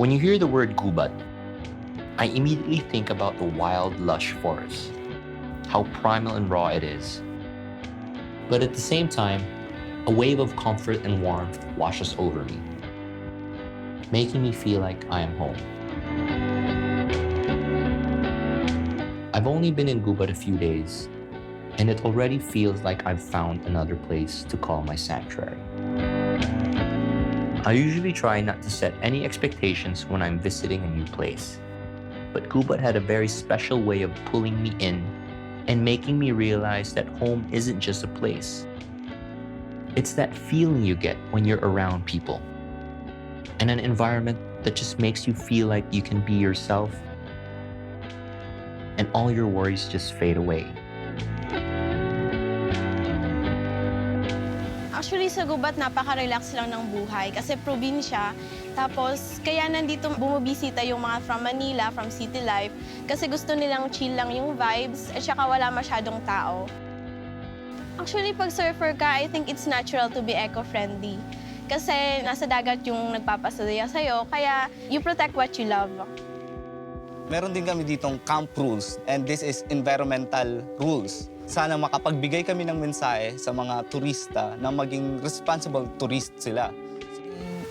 When you hear the word Gubat, I immediately think about the wild, lush forest, how primal and raw it is. But at the same time, a wave of comfort and warmth washes over me, making me feel like I am home. I've only been in Gubat a few days, and it already feels like I've found another place to call my sanctuary. I usually try not to set any expectations when I'm visiting a new place, but Gubat had a very special way of pulling me in and making me realize that home isn't just a place. It's that feeling you get when you're around people, and an environment that just makes you feel like you can be yourself and all your worries just fade away. Actually, sa Gubat, napaka-relax lang ng buhay kasi probinsya. Tapos, kaya nandito bumibisita yung mga from Manila, from city life, kasi gusto nilang chill lang yung vibes at saka wala masyadong tao. Actually, pag surfer ka, I think it's natural to be eco-friendly. Kasi nasa dagat yung nagpapasaya sa'yo, kaya you protect what you love. Meron din kami ditong camp rules, and this is environmental rules. Sana makapagbigay kami ng mensahe sa mga turista na maging responsible tourist sila.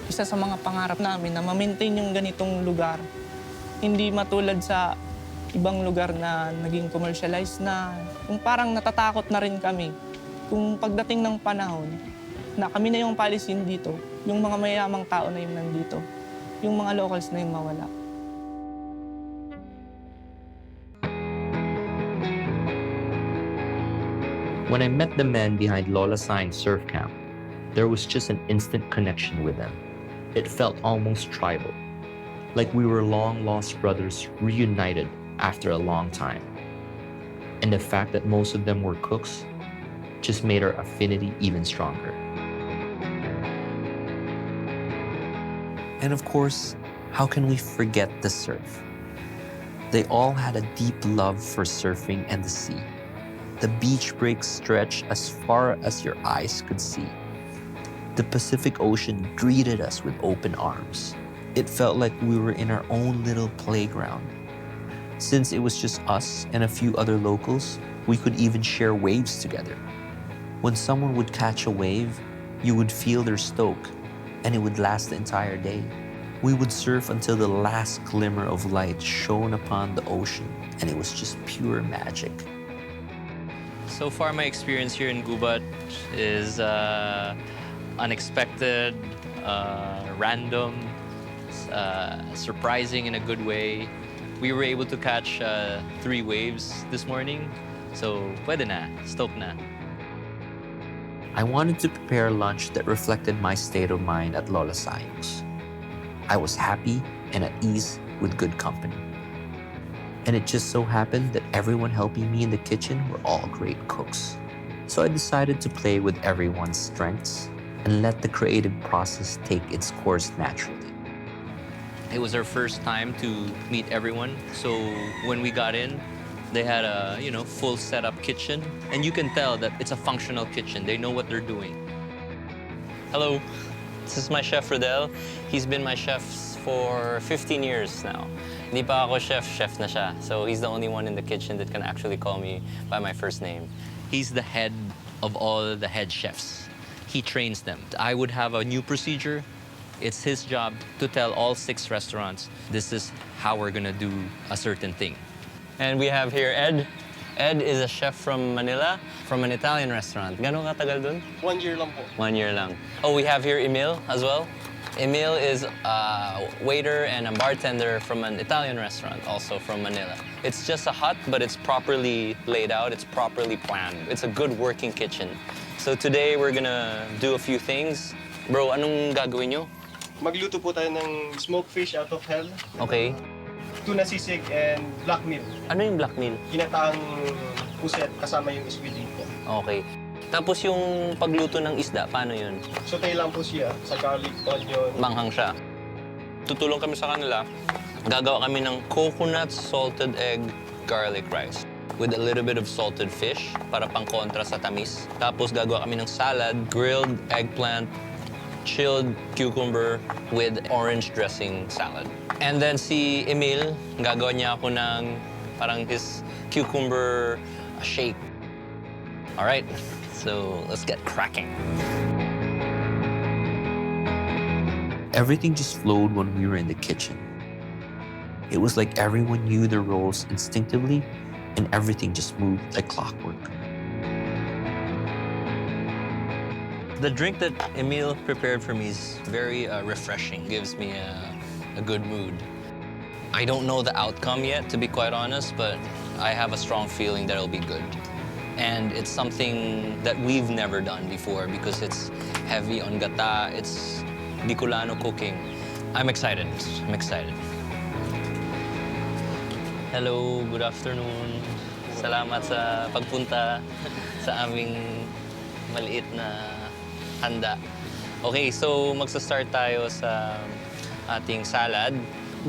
Isa sa mga pangarap namin na ma-maintain yung ganitong lugar. Hindi matulad sa ibang lugar na naging commercialized na yung parang natatakot na rin kami. Kung pagdating ng panahon na kami na yung palisin dito, yung mga mayamang tao na yung nandito, yung mga locals na yung mawala. When I met the men behind Lola Sayong's surf camp, there was just an instant connection with them. It felt almost tribal, like we were long-lost brothers reunited after a long time. And the fact that most of them were cooks just made our affinity even stronger. And of course, how can we forget the surf? They all had a deep love for surfing and the sea. The beach breaks stretch as far as your eyes could see. The Pacific Ocean greeted us with open arms. It felt like we were in our own little playground. Since it was just us and a few other locals, we could even share waves together. When someone would catch a wave, you would feel their stoke, and it would last the entire day. We would surf until the last glimmer of light shone upon the ocean, and it was just pure magic. So far, my experience here in Gubat is unexpected, random, surprising in a good way. We were able to catch 3 waves this morning, so pwede na, stoked na. I wanted to prepare lunch that reflected my state of mind at Lola Sayong's. I was happy and at ease with good company. And it just so happened that everyone helping me in the kitchen were all great cooks. So I decided to play with everyone's strengths and let the creative process take its course naturally. It was our first time to meet everyone, so when we got in, they had a full setup kitchen, and you can tell that it's a functional kitchen. They know what they're doing. Hello, this is my chef Rodel. He's been my chef for 15 years now. Hindi pa ako chef na siya. So he's the only one in the kitchen that can actually call me by my first name. He's the head of all the head chefs. He trains them. I would have a new procedure. It's his job to tell all 6 restaurants, this is how we're gonna do a certain thing. And we have here Ed. Ed is a chef from Manila, from an Italian restaurant. Gano'ng katagal dun? 1 year lang po. 1 year lang. Oh, we have here Emil as well. Emil is a waiter and a bartender from an Italian restaurant, also from Manila. It's just a hut, but it's properly laid out, it's properly planned. It's a good working kitchen. So today we're gonna do a few things. Bro, anong gagawin nyo? Magluto po tayo ng smoked fish out of hell, Okay. tuna sisig, and black meal. Ano yung black meal? Ginataang puset kasama yung squid po. Okay. Tapos yung pagluto ng isda, paano yun? Saute lang po siya sa garlic, onion. Manghang siya. Tutulong kami sa kanila. Gagawa kami ng coconut salted egg garlic rice with a little bit of salted fish para pang kontra sa tamis. Tapos gagawa kami ng salad, grilled eggplant, chilled cucumber with orange dressing salad. And then si Emil, gagawa niya ako ng parang his cucumber shake. All right, so let's get cracking. Everything just flowed when we were in the kitchen. It was like everyone knew their roles instinctively, and everything just moved like clockwork. The drink that Emil prepared for me is very refreshing, gives me a good mood. I don't know the outcome yet, to be quite honest, but I have a strong feeling that it'll be good. And it's something that we've never done before because it's heavy on gata, it's Bicolano cooking. I'm excited. I'm excited. Hello, good afternoon. Salamat sa pagpunta sa aming maliit na handa. Okay, so magsa-start tayo sa ating salad.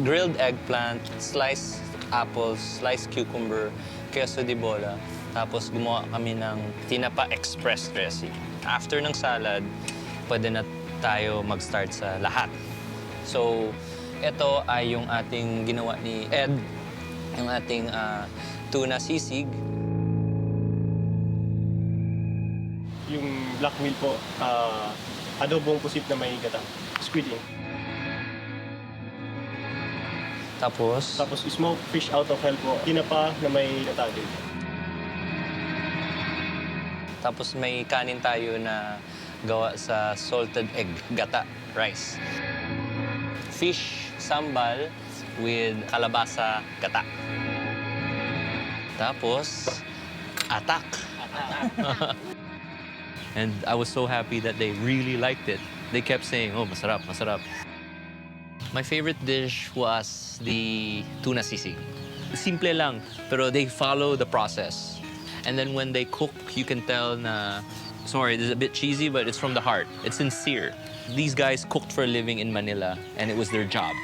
Grilled eggplant, sliced apples, sliced cucumber, queso de bola. Tapos gumawa kami ng tinapa express dressing. After ng salad, pwede na tayo mag-start sa lahat. So, ito ay yung ating ginawa ni Ed, yung ating tuna sisig. Yung black meal po, adobong pusit na may gata. Squid ink. Tapos, Smoked fish out of hell po. Tinapa na may gata din. tapos may kanin tayo na gawa sa salted egg, gata, rice. Fish sambal with kalabasa gata. Tapos, atak. And I was so happy that they really liked it. They kept saying, oh, masarap, masarap. My favorite dish was the tuna sisig. Simple lang, pero they follow the process. And then when they cook, you can tell na, sorry, this is a bit cheesy, but it's from the heart. It's sincere. These guys cooked for a living in Manila, and it was their job.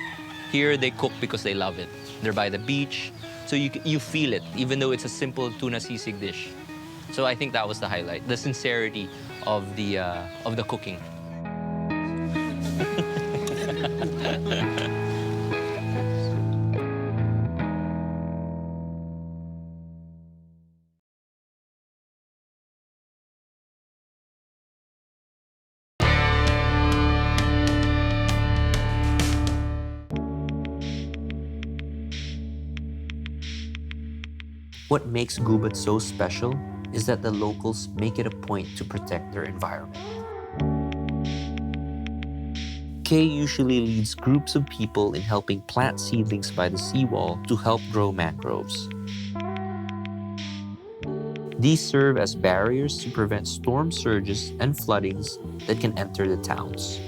Here, they cook because they love it. They're by the beach, so you feel it, even though it's a simple tuna sisig dish. So I think that was the highlight, the sincerity of the cooking. What makes Gubat so special is that the locals make it a point to protect their environment. Kay usually leads groups of people in helping plant seedlings by the seawall to help grow mangroves. These serve as barriers to prevent storm surges and floodings that can enter the towns.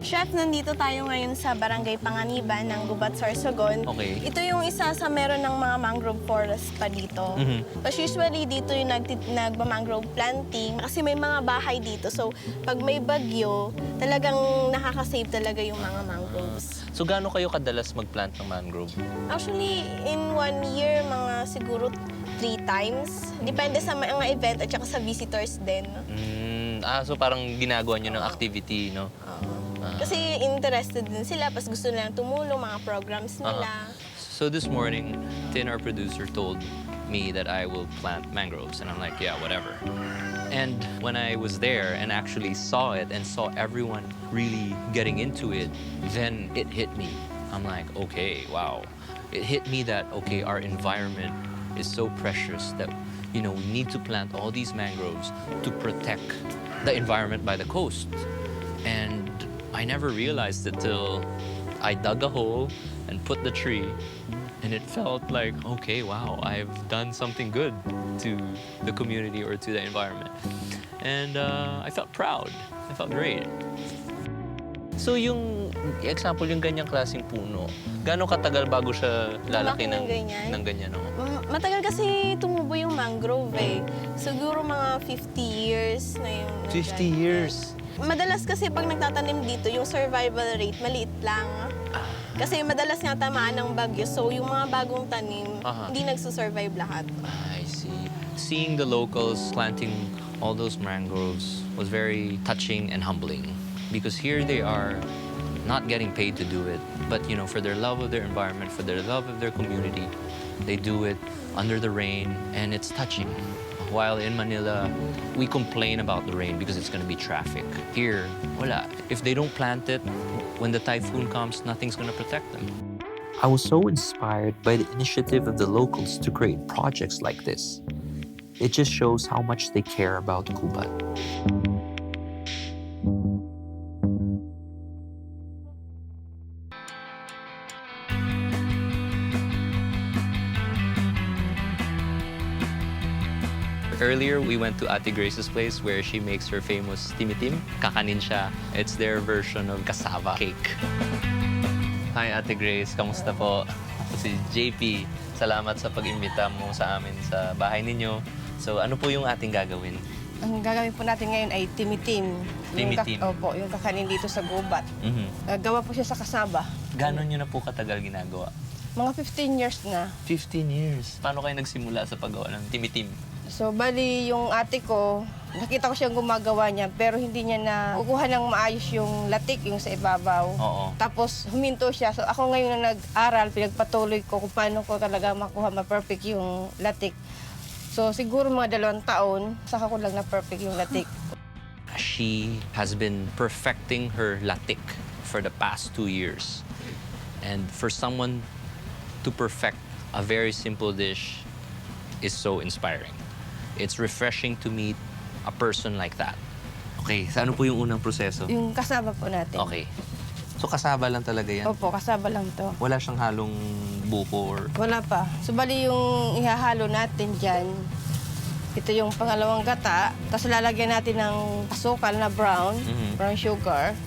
Chef, nandito tayo ngayon sa Barangay Panganiban ng Gubat, Sorsogon. Okay. Ito yung isa sa meron ng mga mangrove forest pa dito. Tapos usually dito yung nagma-mangrove planting kasi may mga bahay dito. So pag may bagyo, talagang nakaka-save talaga yung mga mangroves. So gaano kayo kadalas mag-plant ng mangrove? Actually, in 1 year, mga siguro 3 times. Depende sa mga event at saka sa visitors din. So parang ginagawa nyo ng activity, no? Kasi interested din sila, pas gusto nilang tumulong, mga programs nila. So this morning, Tin, our producer, told me that I will plant mangroves. And I'm like, yeah, whatever. And when I was there and actually saw it and saw everyone really getting into it, then it hit me. I'm like, okay, wow. It hit me that, okay, our environment is so precious that, you know, we need to plant all these mangroves to protect the environment by the coast. And I never realized it till I dug a hole and put the tree, and it felt like, okay, wow, I've done something good to the community or to the environment. And I felt proud. I felt great. So yung example, yung ganyang klaseng puno, gaano katagal bago siya lalaki Lumaki ng ng ganyan? ganyan? No? Matagal kasi tumubo yung mangrove eh. Siguro mga 50 years na yung... 50 years? Madalas kasi pag nagtatanim dito, yung survival rate maliit lang. Kasi madalas nga tamaan ng bagyo, so yung mga bagong tanim, hindi nagsusurvive lahat. I see. Seeing the locals planting all those mangroves was very touching and humbling. Because here they are not getting paid to do it, but for their love of their environment, for their love of their community, they do it under the rain, and it's touching. While in Manila, we complain about the rain because it's going to be traffic. Here, wala. If they don't plant it, when the typhoon comes, nothing's going to protect them. I was so inspired by the initiative of the locals to create projects like this. It just shows how much they care about Gubat. Earlier, we went to Ate Grace's place where she makes her famous Timy-tim. Kakanin siya. It's their version of cassava cake. Hi, Ate Grace. Kamusta po? Si JP, salamat sa pag-imbita mo sa amin sa bahay ninyo. So, ano po yung ating gagawin? Ang gagawin po natin ngayon ay Timy-tim. Timy-tim? Opo, yung kakanin dito sa Gubat. Gawa po siya sa kasaba. Gano'n nyo na po katagal ginagawa? Mga 15 years na. 15 years. Paano kayo nagsimula sa paggawa ng Timy-tim? So, bali yung ate ko, nakita ko siyang gumagawa niya, pero hindi niya na kukuha ng maayos yung latik, yung sa ibabaw. Oo. Tapos, huminto siya. So, ako ngayon na nag-aral, pinagpatuloy ko kung paano ko talaga makuha ma-perfect yung latik. So, siguro mga 2 taon, saka ko lang na-perfect yung latik. She has been perfecting her latik for the past 2 years. And for someone to perfect a very simple dish is so inspiring. It's refreshing to meet a person like that. Okay, so ano po yung unang proseso? Yung kasaba po natin. Okay. So kasaba lang talaga yan? Opo, kasaba lang to. Wala siyang halong buko or... Wala pa. So, bali yung ihahalo natin dyan, ito yung pangalawang gata, tapos lalagyan natin ng asukal na brown, brown sugar,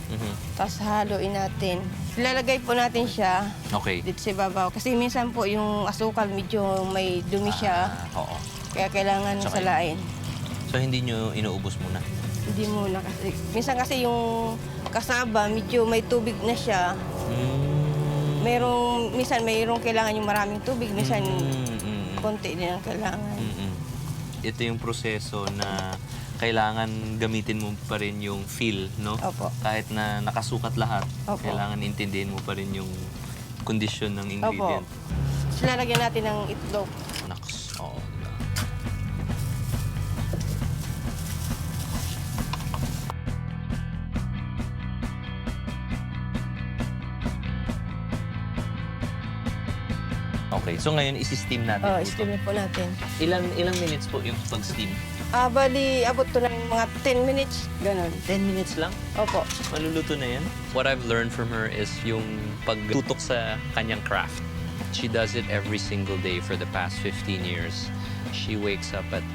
tapos haluin natin. Ilalagay po natin siya Okay. dito sa ibabaw. Kasi minsan po yung asukal medyo may dumi siya, Oo. kaya kailangan Tsaka salain. So hindi nyo inuubos muna? Hindi muna kasi. Minsan kasi yung kasaba, medyo may tubig na siya. Minsan mayroong kailangan yung maraming tubig, minsan konti din ang kailangan. Ito yung proseso na kailangan gamitin mo pa rin yung feel, no? Opo. Kahit na nakasukat lahat, Opo. kailangan intindihin mo pa rin yung kondisyon ng ingredient. Opo. So, lalagyan natin ng itlog. Naks, oo. Diba? Okay, so ngayon isi-steam natin. Oh, ito. steamin po natin. Ilang minutes po yung pag-steam? Bali, abot to ng mga 10 minutes. Ganon. 10 minutes lang? Opo. Maluluto na yan? What I've learned from her is yung pagtutok sa kanyang craft. She does it every single day for the past 15 years. She wakes up at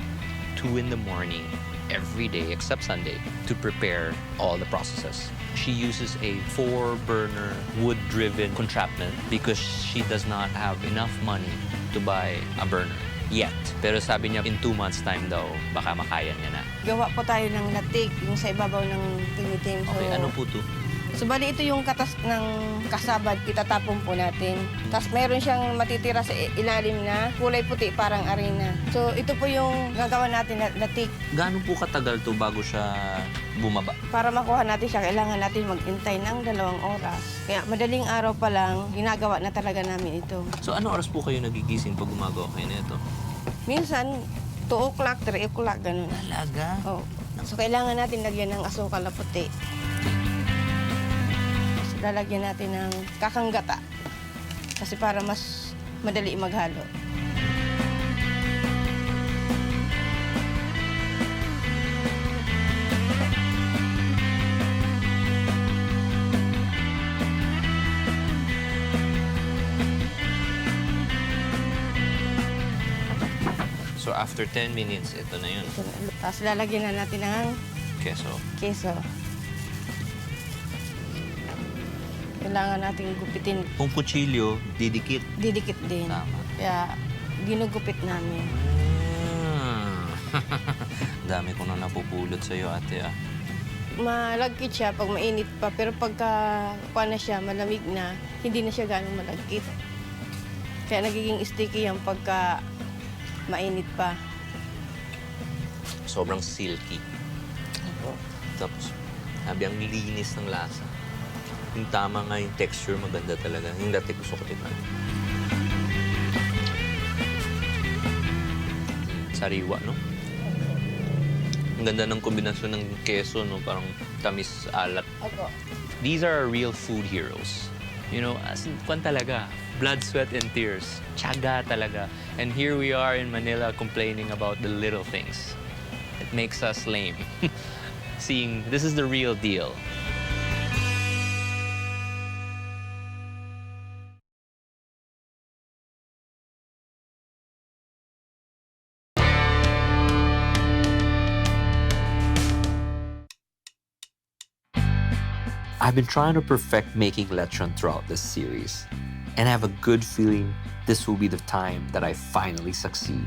2 in the morning every day except Sunday to prepare all the processes. She uses a 4-burner wood-driven entrapment because she does not have enough money to buy a burner yet. Pero sabi niya in 2 months time daw, baka makaya niya na. Gawa po tayo ng latik, yung sa ibabaw ng Timy-tim. So, Okay, ano po to? So, bali ito yung katas ng kasabad, itatapon po natin. Tapos meron siyang matitira sa ilalim na kulay puti, parang arena. So, ito po yung gagawa natin na latik. Gaano po katagal to bago siya bumaba? Para makuha natin siya, kailangan natin maghintay ng 2 oras. Kaya madaling araw pa lang, ginagawa na talaga namin ito. So ano oras po kayo nagigising pag gumagawa kayo nito? Minsan, 2 o'clock, 3 o'clock, ganun. Talaga? Oh. So, kailangan natin lagyan ng asukal na puti. So, lalagyan natin ng kakanggata. Kasi para mas madali maghalo. So after 10 minutes, ito na yun. Tapos lalagyan na natin ng Keso. keso. Kailangan natin gupitin. Kung kutsilyo, didikit. Didikit din. Tama. Kaya ginugupit namin. Dami ko na napupulot sa'yo, ate. Malagkit siya pag mainit pa, pero pagka kuha na siya, malamig na, hindi na siya ganong malagkit. Kaya nagiging sticky yan pagka mainit pa. Sobrang silky. Tapos, sabi ang linis ng lasa. Yung tama nga yung texture, maganda talaga. Yung dati gusto ko tikman. Sariwa, no? Ang ganda ng kombinasyon ng keso, no? Parang tamis, alat. These are our real food heroes. You know, as in, kwan talaga. Blood, sweat, and tears. Tiyaga talaga. And here we are in Manila complaining about the little things. It makes us lame. Seeing this is the real deal. I've been trying to perfect making lechon throughout this series, and I have a good feeling this will be the time that I finally succeed.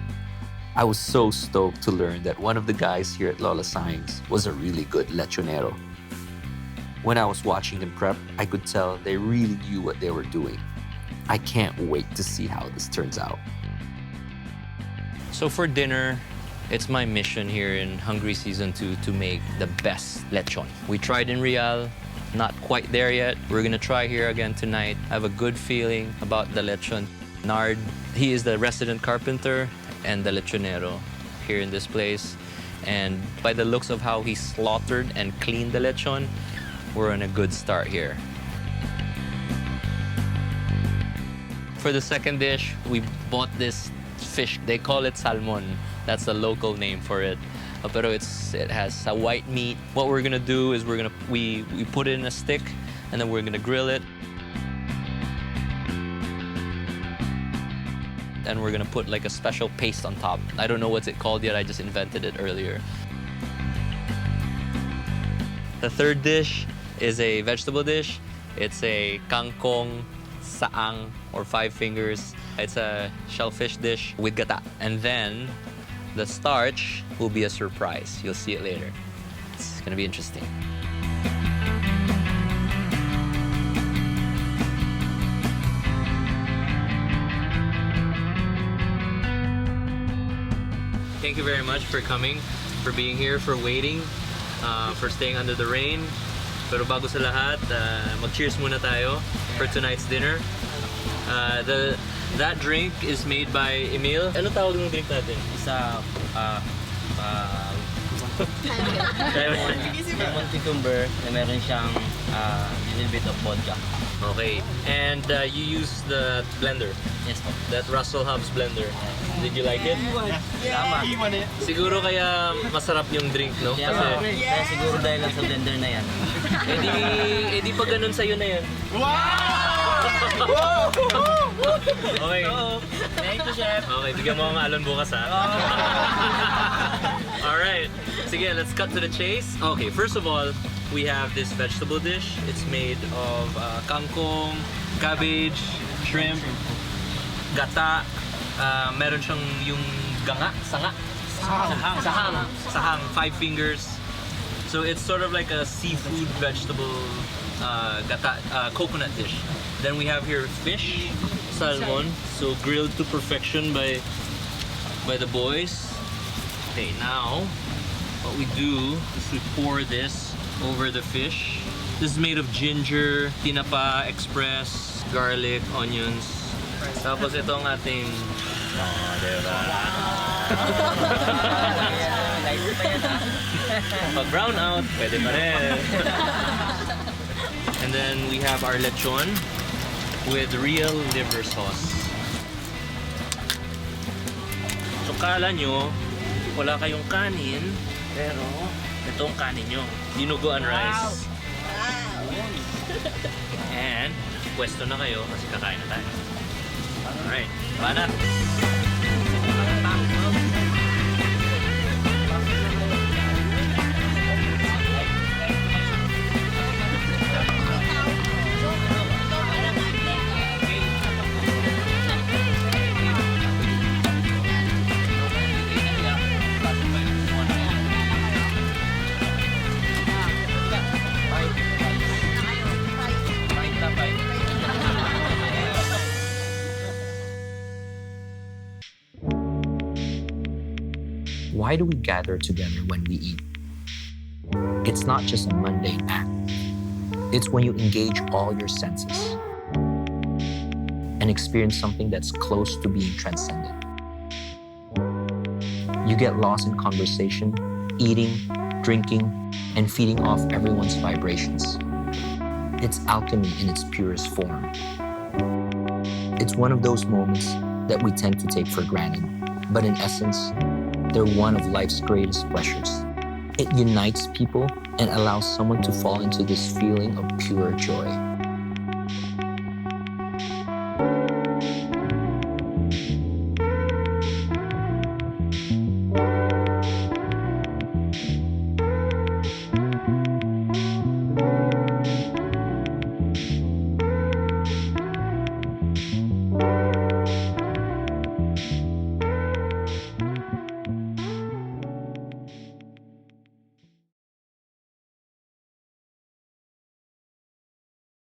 I was so stoked to learn that one of the guys here at Lola Sayong's was a really good lechonero. When I was watching them prep, I could tell they really knew what they were doing. I can't wait to see how this turns out. So for dinner, it's my mission here in Hungry Season 2 to make the best lechon. We tried in Real, not quite there yet. We're gonna try here again tonight. I have a good feeling about the lechon. Nard, he is the resident carpenter and the lechonero here in this place. And by the looks of how he slaughtered and cleaned the lechon, we're on a good start here. For the second dish, we bought this fish. They call it salmon. That's the local name for it. Pero it has a white meat. What we're gonna do is we put it in a stick and then we're gonna grill it. And we're gonna put like a special paste on top. I don't know what's it called yet, I just invented it earlier. The third dish is a vegetable dish. It's a kangkong saang or 5 fingers. It's a shellfish dish with gata. And then the starch will be a surprise. You'll see it later. It's gonna be interesting. Thank you very much for coming, for being here, for waiting, for staying under the rain. Pero bago sa lahat, mag-cheers muna tayo for tonight's dinner. That drink is made by Emil. Ano tawag ng drink natin? Lemon cucumber na meron siyang little bit of vodka. Okay. And you use the blender. Yes po. That Russell Hobbs blender. Did you like it? Tama. Siguro kaya masarap yung drink, no? Kaya siguro dahil lang sa blender na yan. Eh di pa ganun sa'yo na yan. Okay. Thank you, Chef. Okay, bigyan mo ang alon bukas, ha? Alright. Sige, let's cut to the chase. Okay, first of all, we have this vegetable dish. It's made of kangkong, cabbage, shrimp, gata. Meron siyang yung sahang, 5 fingers. So it's sort of like a seafood vegetable coconut dish. Then we have here fish, salmon, so grilled to perfection by the boys. Okay, now what we do is we pour this over the fish. This is made of ginger, tinapa, express, garlic, onions. Tapos ito ang ating... diba? Pag brown out, pwede pa rin. And then we have our lechon with real liver sauce. So kala nyo, wala kayong kanin, pero ito ang kanin nyo. Dinuguan rice. And pwesto na kayo kasi kakain na tayo. Alright, bana! Why do we gather together when we eat? It's not just a mundane act. It's when you engage all your senses and experience something that's close to being transcendent. You get lost in conversation, eating, drinking, and feeding off everyone's vibrations. It's alchemy in its purest form. It's one of those moments that we tend to take for granted, but in essence, they're one of life's greatest pleasures. It unites people and allows someone to fall into this feeling of pure joy.